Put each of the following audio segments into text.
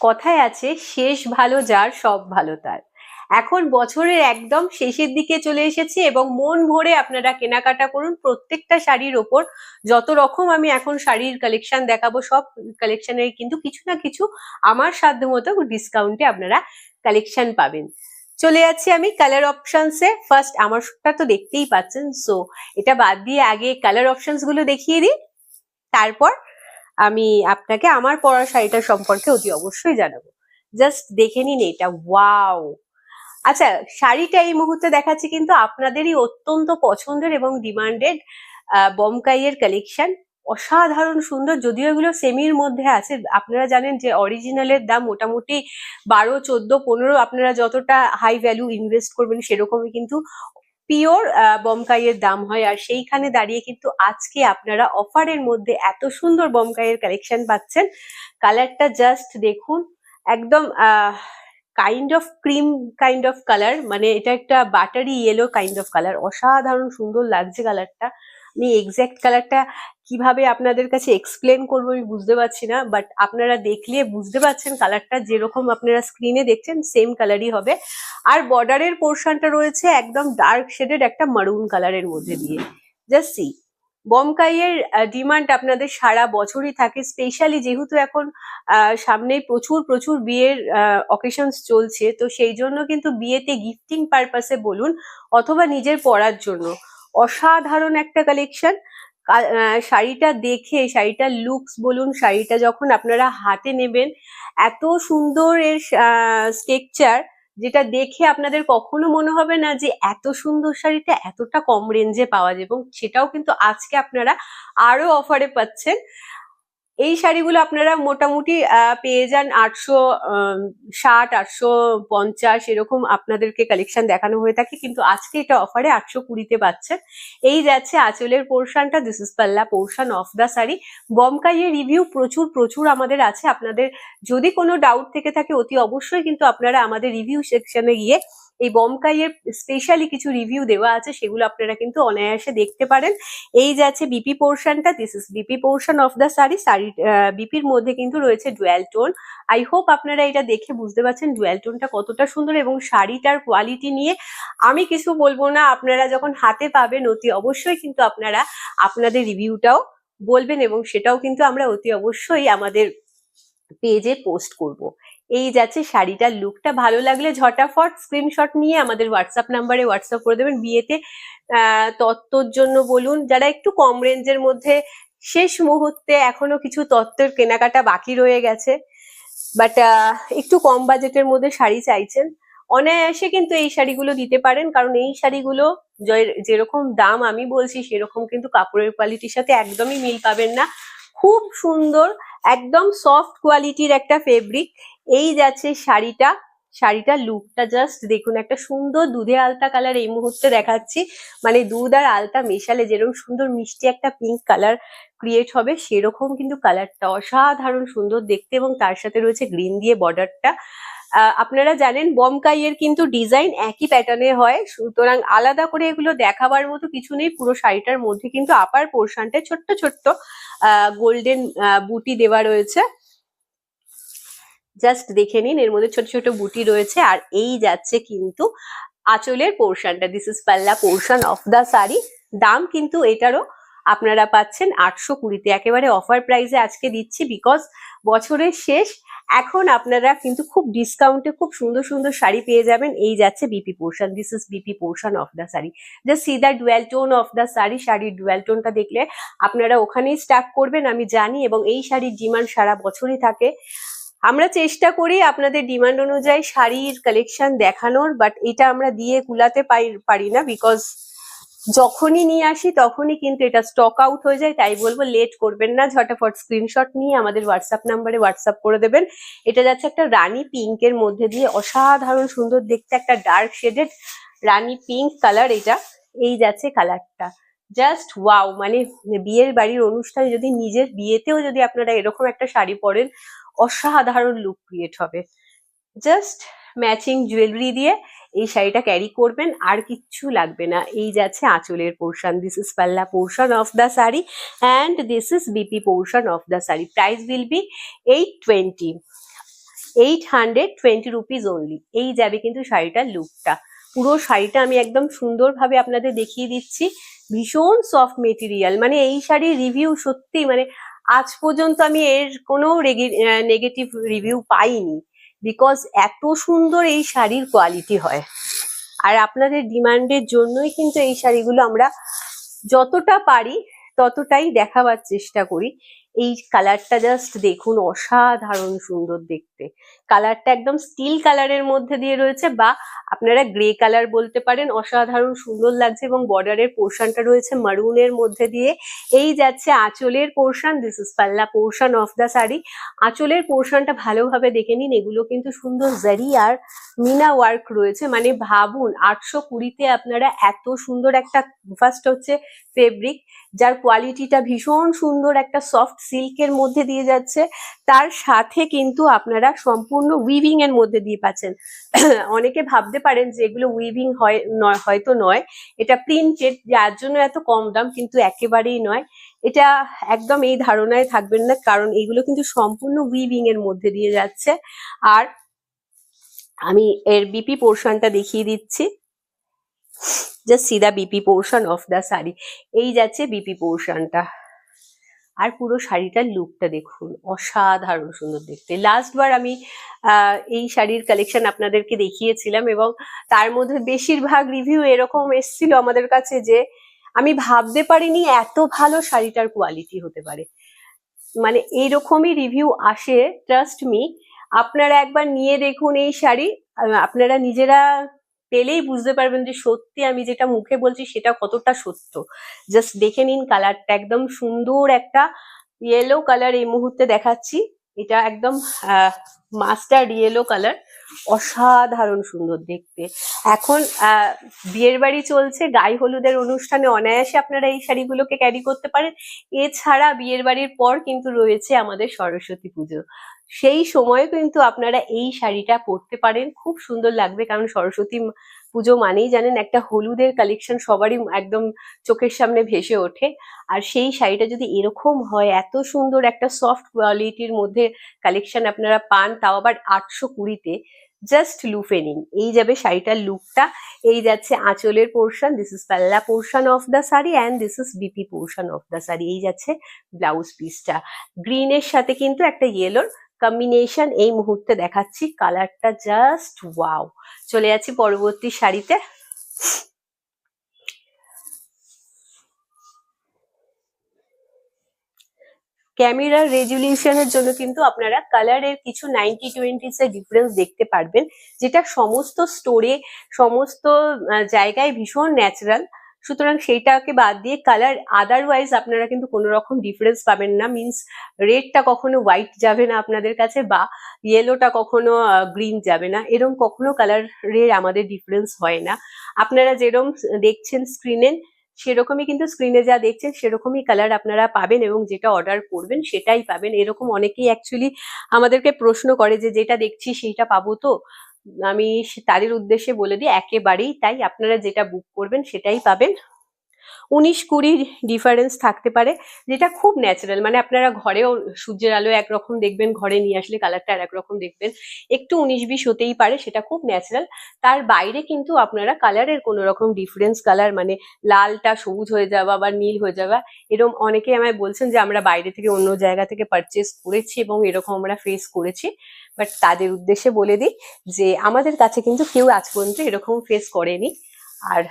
কথায় আছে শেষ ভালো যার সব ভালো তার। এখন বছরের একদম শেষের দিকে চলে এসেছি এবং মন ভরে আপনারা কেনাকাটা করুন প্রত্যেকটা শাড়ির ওপর। যত রকম আমি এখন শাড়ির কালেকশন দেখাবো সব কালেকশনের কিন্তু কিছু না কিছু আমার সাধ্য মতো ডিসকাউন্টে আপনারা কালেকশন পাবেন। চলে যাচ্ছি আমি কালার অপশনসে। ফার্স্ট আমারটা তো দেখতেই পাচ্ছেন, সো এটা বাদ দিয়ে আগে কালার অপশনস গুলো দেখিয়ে দিই, তারপর আমি আপনাকে আমার পরা শাড়িটা সম্পর্কে অতি অবশ্যই জানাবো। জাস্ট দেখে নিন এটা, ওয়াও। আচ্ছা, শাড়িটা এই মুহূর্তে দেখাচ্ছি কিন্তু আপনাদেরই অত্যন্ত পছন্দের এবং ডিমান্ডেড বমকাইয়ের কালেকশন। অসাধারণ সুন্দর, যদিও এগুলো সেমির মধ্যে আছে। আপনারা জানেন যে অরিজিনালের দাম মোটামুটি 12, 14, 15, আপনারা যতটা হাই ভ্যালু ইনভেস্ট করবেন সেরকমই কিন্তু পিওর বমকাইয়ের দাম হয়। আর সেইখানে দাঁড়িয়ে কিন্তু আজকে আপনারা অফারের মধ্যে এত সুন্দর বমকাইয়ের কালেকশন পাচ্ছেন। কালারটা জাস্ট দেখুন, একদম kind of cream kind of colour, মানে এটা একটা buttery yellow kind of colour. অসাধারণ সুন্দর লাগছে কালারটা। আমি এক্স্যাক্ট কালারটা কিভাবে আপনাদের কাছে এক্সপ্লেন করবো আমি বুঝতে পারছি না, বাট আপনারা দেখলে বুঝতে পারছেন কালারটা যেরকম আপনারা স্ক্রিনে দেখছেন সেম কালারই হবে। আর বর্ডারের পোর্শনটা রয়েছে একদম ডার্ক শেডেড একটা মারুন কালারের মধ্যে দিয়ে। জাস্ট সি, বমকাইয়ের ডিমান্ড আপনাদের সারা বছরই থাকে, স্পেশালি যেহেতু এখন সামনেই প্রচুর প্রচুর বিয়ের অকেশনস চলছে, তো সেই জন্য কিন্তু বিয়েতে গিফটিং পারপাসে বলুন অথবা নিজের পরার জন্য অসাধারণ একটা কালেকশন। শাড়িটা দেখে, শাড়িটার লুকস বলুন, শাড়িটা যখন আপনারা হাতে নেবেন, এত সুন্দর এর স্ট্রাকচার, যেটা দেখে আপনাদের কখনো মনে হবে না যে এত সুন্দর শাড়িটা এতটা কম রেঞ্জে পাওয়া যায়, এবং সেটাও কিন্তু আজকে আপনারা আরো অফারে পাচ্ছেন। এই শাড়িগুলো আপনারা মোটামুটি পেয়ে যান 860, 850 এরকম আপনাদেরকে কালেকশন দেখানো হয়ে থাকে, কিন্তু আজকে এটা অফারে 820-তে পাচ্ছেন। এই যাচ্ছে আঁচলের পোর্শনটা, দিস ইজ পাল্লা পোর্শন অফ দ্য শাড়ি। বমকাইয়ের রিভিউ প্রচুর প্রচুর আমাদের আছে। আপনাদের যদি কোনো ডাউট থেকে থাকে অতি অবশ্যই কিন্তু আপনারা আমাদের রিভিউ সেকশনে গিয়ে এই বমকাইয়ের স্পেশালি কিছু রিভিউ দেওয়া আছে, সেগুলো আপনারা কিন্তু অনায়াসে দেখতে পারেন। এই যাচ্ছে বিপি পোর্শনটা, this is BP portion of the sari. বিপির মধ্যে কিন্তু রয়েছে ডুয়াল টোন। আই হোপ আপনারা এটা দেখে বুঝতে পারছেন ডুয়াল টোনটা কতটা সুন্দর, এবং শাড়িটার কোয়ালিটি নিয়ে আমি কিছু বলবো না। আপনারা যখন হাতে পাবেন অতি অবশ্যই কিন্তু আপনারা আপনাদের রিভিউটাও বলবেন, এবং সেটাও কিন্তু আমরা অতি অবশ্যই আমাদের পেজে পোস্ট করব। এই যাচ্ছে শাড়িটার লুকটা। ভালো লাগলে ঝটাফট স্ক্রিনশট নিয়ে আমাদের হোয়াটসঅ্যাপ নাম্বারে হোয়াটসঅ্যাপ করে দেবেন। বিয়েতে তত্ত্বর জন্য বলুন, যারা একটু কম রেঞ্জের মধ্যে শেষ মুহূর্তে এখনো কিছু তত্ত্বের কেনাকাটা বাকি রয়ে গেছে, বাট একটু কম বাজেটের মধ্যে শাড়ি চাইছেন, অনায়াসে কিন্তু এই শাড়িগুলো দিতে পারেন। কারণ এই শাড়িগুলো যেরকম দাম আমি বলছি সেরকম কিন্তু কাপড়ের কোয়ালিটির সাথে একদমই মিল পাবেন না। খুব সুন্দর, একদম সফট কোয়ালিটির একটা ফেব্রিক। এই যাচ্ছে শাড়িটা, শাড়িটার লুকটা জাস্ট দেখুন, একটা সুন্দর দুধে আলতা কালার এই মুহূর্তে দেখাচ্ছি। মানে দুধ আর আলতা মেশালে যেরকম সুন্দর মিষ্টি একটা পিঙ্ক কালার ক্রিয়েট হবে, সেরকম কিন্তু কালারটা অসাধারণ সুন্দর দেখতে, এবং তার সাথে রয়েছে গ্রিন দিয়ে বর্ডারটা। আপনারা জানেন বমকাইয়ের কিন্তু ডিজাইন একই প্যাটার্নে হয়, সুতরাং আলাদা করে এগুলো দেখাবার মতো কিছু নেই। পুরো শাড়িটার মধ্যে কিন্তু আপার পোর্শনটা ছোট্ট ছোট্ট গোল্ডেন বুটি দেওয়া রয়েছে। জাস্ট দেখে নিন, এর মধ্যে ছোট ছোট বুটি রয়েছে। আর এই যাচ্ছে কিন্তু আঁচলের পোর্শনটা, দিস ইজ পাল্লা পোর্শন অফ দ্য শাড়ি। দাম কিন্তু এটারও আপনারা পাচ্ছেন 820-তে, একেবারে অফার প্রাইসে আজকে দিচ্ছি, বিকজ বছরের শেষ। এখন আপনারা কিন্তু খুব ডিসকাউন্টে খুব সুন্দর সুন্দর শাড়ি পেয়ে যাবেন। এই যাচ্ছে BP portion, this is BP portion of the sari. Just see the dual tone of the sari. শাড়ির ডুয়াল টোনটা দেখলে আপনারা ওখানেই স্টাক করবেন আমি জানি, এবং এই শাড়ির ডিমান্ড সারা বছরই থাকে। আমরা চেষ্টা করি আপনাদের ডিমান্ড অনুযায়ী শাড়ির কালেকশন দেখানোর, বাট এটা আমরা দিয়ে কুলাতে পারি না, বিকজ যখনই নিয়ে আসি তখনই কিন্তু এটা স্টক আউট হয়ে যায়। তাই বলবো লেট করবেন না, ঝটাফট স্ক্রিনশট নিয়ে আমাদের হোয়াটসঅ্যাপ নাম্বারে হোয়াটসঅ্যাপ করে দেবেন। এটা যাচ্ছে একটা রানী পিঙ্কের মধ্যে দিয়ে, অসাধারণ সুন্দর দেখতে, একটা ডার্ক শেডেড রানী পিঙ্ক কালার এটা। এই যাচ্ছে কালারটা, জাস্ট ওয়াও। মানে বিয়ের বাড়ির অনুষ্ঠানে যদি নিজের বিয়েতেও যদি আপনারা এরকম একটা শাড়ি পরেন, অসাধারণ লুক ক্রিয়েট হবে। জাস্ট ম্যাচিং জুয়েলারি দিয়ে এই শাড়িটা ক্যারি করবেন, আর কিচ্ছু লাগবে না। এই যাচ্ছে আঁচলের পোর্শন, দিস ইজ পাল্লা portion of the sari, and this is BP portion of the sari. Price will be 820। 820 rupees only. এই যাবে কিন্তু শাড়িটার লুকটা। পুরো শাড়িটা আমি একদম সুন্দরভাবে আপনাদের দেখিয়ে দিচ্ছি। ভীষণ সফট মেটেরিয়াল, মানে এই শাড়ির রিভিউ সত্যি মানে আজ পর্যন্ত আমি এর কোনো নেগেটিভ রিভিউ পাইনি, বিকজ এত সুন্দর এই শাড়ির কোয়ালিটি হয়। আর আপনাদের ডিমান্ডের জন্যই কিন্তু এই শাড়িগুলো আমরা যতটা পারি ততটাই দেখাবার চেষ্টা করি। এই কালারটা জাস্ট দেখুন, অসাধারণ সুন্দর দেখতে। কালারটা একদম স্টিল কালারের মধ্যে দিয়ে রয়েছে, বা আপনারা গ্রে কালার বলতে পারেন। অসাধারণ সুন্দর লাগছে, এবং বর্ডারের পোর্শনটা রয়েছে মারুনের মধ্যে দিয়ে। এই যাচ্ছে আঁচলের পোর্শন, দিস ইজ পাল্লা পোর্শন অফ দ্য শাড়ি। আঁচলের পোর্শনটা ভালোভাবে দেখে নিন, এগুলো কিন্তু সুন্দর জারি আর মিনা ওয়ার্ক রয়েছে। মানে ভাবুন 820-তে আপনারা এত সুন্দর একটা, ফার্স্ট হচ্ছে ফেব্রিক, যার কোয়ালিটিটা ভীষণ সুন্দর, একটা সফট সিল্কের মধ্যে দিয়ে যাচ্ছে, তার সাথে কিন্তু আপনারা সম্পূর্ণ উইভিং এর মধ্যে দিয়ে পাচ্ছেন। অনেকে ভাবতে পারেন যে এগুলো উইভিং হয় নয়, হয়তো নয়, এটা প্রিন্টেড, যার জন্য এত কম দাম, কিন্তু একেবারেই নয়। এটা একদম এই ধারণায় থাকবেন না, কারণ এগুলো কিন্তু সম্পূর্ণ উইভিং এর মধ্যে দিয়ে যাচ্ছে। আর আমি এর বিপি পোর্শনটা দেখিয়ে দিচ্ছি। Just see the BP portion of the sari. এই যাচ্ছে বিপি পোর্শনটা। আর পুরো শাড়িটার লুকটা দেখুন, অসাধারণ সুন্দর দেখতে। লাস্ট বার আমি এই শাড়ির কালেকশন আপনাদেরকে দেখিয়েছিলাম, এবং তার মধ্যে বেশিরভাগ রিভিউ এরকম এসেছিল আমাদের কাছে যে আমি ভাবতে পারিনি এত ভালো শাড়িটার কোয়ালিটি হতে পারে। মানে এইরকমই রিভিউ আসে, ট্রাস্ট মি। আপনারা একবার নিয়ে দেখুন এই শাড়ি, আপনারা নিজেরা পেলেই বুঝতে পারবেন যে সত্যি আমি যেটা মুখে বলছি সেটা কতটা সত্য। জাস্ট দেখে নিন কালারটা, একদম সুন্দর একটা ইয়েলো কালার এই মুহূর্তে দেখাচ্ছি। এটা একদম মাস্টার্ড ইয়েলো কালার, অসাধারণ সুন্দর দেখতে। এখন বিয়ের বাড়ি চলছে, গায়ে হলুদের অনুষ্ঠানে অনায়াসে আপনারা এই শাড়িগুলোকে ক্যারি করতে পারেন। এছাড়া বিয়ের বাড়ির পর কিন্তু রয়েছে আমাদের সরস্বতী পুজো, সেই সময় কিন্তু আপনারা এই শাড়িটা পরতে পারেন, খুব সুন্দর লাগবে। কারণ সরস্বতী পুজো মানেই জানেন একটা হলুদের কালেকশন সবারই একদম চোখের সামনে ভেসে ওঠে। আর সেই শাড়িটা যদি এরকম হয়, এত সুন্দর একটা সফট কোয়ালিটির মধ্যে কালেকশন আপনারা পান, তাও আবার 820-তে, জাস্ট লুফে নিন। এই যাবে শাড়িটার লুকটা। এই যাচ্ছে আঁচলের পোর্শন, দিস ইজ পাল্লা portion of the sari, and this is BP portion of the sari. এই যাচ্ছে ব্লাউজ পিসটা, গ্রিনের সাথে কিন্তু একটা ইয়েলোর কম্বিনেশন এই মুহূর্তে দেখাচ্ছি। কালারটা জাস্ট ওয়াও। চলে যাচ্ছি পরবর্তী শাড়িতে। ক্যামেরার রেজুলিউশনের জন্য কিন্তু আপনারা কালারের কিছু 90-20 এর ডিফারেন্স দেখতে পারবেন, যেটা সমস্ত স্টোরে, সমস্ত জায়গায় ভীষণ ন্যাচারাল। সুতরাং সেইটাকে বাদ দিয়ে কালার আদারওয়াইজ আপনারা কিন্তু কোনো রকম ডিফারেন্স পাবেন না। মিনস রেডটা কখনো হোয়াইট যাবে না আপনাদের কাছে, বা ইয়েলোটা কখনো গ্রিন যাবে না, এরকম কখনো কালারের আমাদের ডিফারেন্স হয় না। আপনারা যেরকম দেখছেন স্ক্রিনে, সেরকমই কিন্তু স্ক্রিনে যা দেখছেন সেরকমই কালার আপনারা পাবেন, এবং যেটা অর্ডার করবেন সেটাই পাবেন। এরকম অনেকেই অ্যাকচুয়ালি আমাদেরকে প্রশ্ন করে যে যেটা দেখছি সেইটা পাবো তো। আমি তাদের উদ্দেশ্যে বলে দিই, একেবারেই তাই, আপনারা যেটা বুক করবেন সেটাই পাবেন। 19-20 ডিফারেন্স থাকতে পারে, যেটা খুব ন্যাচারাল। মানে আপনারা ঘরেও সূর্যের আলো একরকম দেখবেন, ঘরে নিয়ে আসলে কালারটা আর একরকম দেখবেন। একটু 19-20 হতেই পারে, সেটা খুব ন্যাচারাল। তার বাইরে কিন্তু আপনারা কালারের কোনো রকম ডিফারেন্স কালার, মানে লালটা সবুজ হয়ে যাওয়া বা নীল হয়ে যাওয়া, এরকম অনেকে আমায় বলছেন যে আমরা বাইরে থেকে অন্য জায়গা থেকে পারচেস করেছি এবং এরকম আমরা ফেস করেছি। বাট তাদের উদ্দেশ্যে বলে দিই যে আমাদের কাছে কিন্তু কেউ আজ পর্যন্ত এরকম ফেস করেনি, আর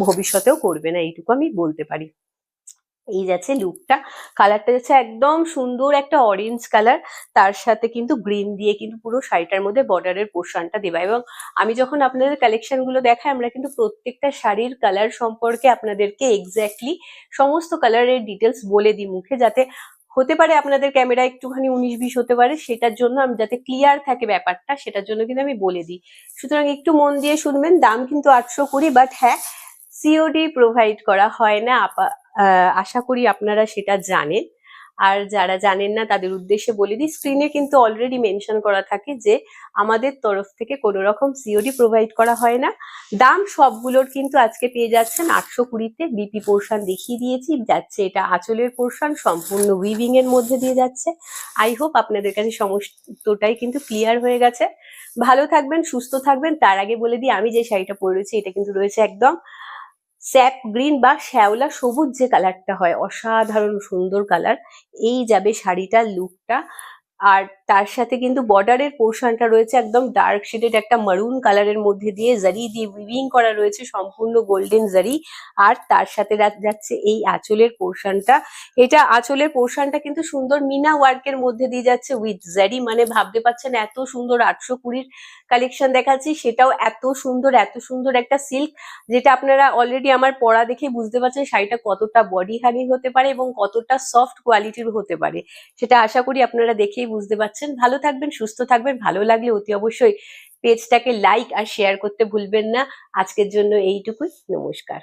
ভবিষ্যতেও করবে না, এইটুকু আমি বলতে পারি। এই যাচ্ছে লুকটা, কালারটা যাচ্ছে একদম সুন্দর একটা অরেঞ্জ কালার, তার সাথে কিন্তু গ্রিন দিয়ে কিন্তু পুরো শাড়িটার মধ্যে বর্ডারের পোর্শনটা দেওয়া। এবং আমি যখন আপনাদের কালেকশন গুলো দেখাই, আমরা কিন্তু প্রত্যেকটা শাড়ির কালার সম্পর্কে আপনাদেরকে এক্স্যাক্টলি সমস্ত কালারের ডিটেলস বলে দিই মুখে, যাতে হতে পারে আপনাদের ক্যামেরা একটুখানি 19-20 হতে পারে, সেটার জন্য আমি যাতে ক্লিয়ার থাকে ব্যাপারটা, সেটার জন্য কিন্তু আমি বলে দিই। সুতরাং একটু মন দিয়ে শুনবেন। দাম কিন্তু 820, বাট হ্যাঁ, সিওডি প্রোভাইড করা হয় না, আশা করি আপনারা সেটা জানেন। আর যারা জানেন না তাদের উদ্দেশ্যে বলে দিই, স্ক্রিনে কিন্তু অলরেডি মেনশন করা থাকে যে আমাদের তরফ থেকে কোনো রকম সিওডি প্রোভাইড করা হয় না। দাম সবগুলোর কিন্তু আজকে পেয়ে যাচ্ছেন 820-তে। বিপি পোর্শন দেখিয়ে দিয়েছি, যাচ্ছে এটা আঁচলের পোর্শন, সম্পূর্ণ উইভিং এর মধ্যে দিয়ে যাচ্ছে। আই হোপ আপনাদের কাছে সমস্তটাই কিন্তু ক্লিয়ার হয়ে গেছে। ভালো থাকবেন, সুস্থ থাকবেন। তার আগে বলে দিই, আমি যে শাড়িটা পরে রয়েছি এটা কিন্তু রয়েছে একদম স্যাপ গ্রিন বা শ্যাওলা সবুজ যে কালারটা হয়, অসাধারণ সুন্দর কালার। এই যাবে শাড়িটার লুকটা। আর তার সাথে কিন্তু বর্ডারের পোর্শনটা রয়েছে একদম ডার্ক শেডেড একটা মারুন কালারের মধ্যে দিয়ে জারি দিয়ে উইভিং করা রয়েছে, সম্পূর্ণ গোল্ডেন জারি। আর তার সাথে যাচ্ছে এই আঁচলের পোর্শনটা। এটা আঁচলের পোর্শনটা কিন্তু সুন্দর মিনা ওয়ার্কের মধ্যে দিয়ে যাচ্ছে উইথ জারি। মানে ভাবতে পারছেন এত সুন্দর 820-র কালেকশন দেখাচ্ছি, সেটাও এত সুন্দর, এত সুন্দর একটা সিল্ক, যেটা আপনারা অলরেডি আমার পরা দেখে বুঝতে পারছেন শাড়িটা কতটা বডি হ্যাভিং হতে পারে এবং কতটা সফট কোয়ালিটির হতে পারে। সেটা আশা করি আপনারা দেখেই বুঝতে পারছেন। ভালো থাকবেন, সুস্থ থাকবেন। ভালো লাগলে অতি অবশ্যই পেজটাকে লাইক আর শেয়ার করতে ভুলবেন না। আজকের জন্য এইটুকুই। নমস্কার।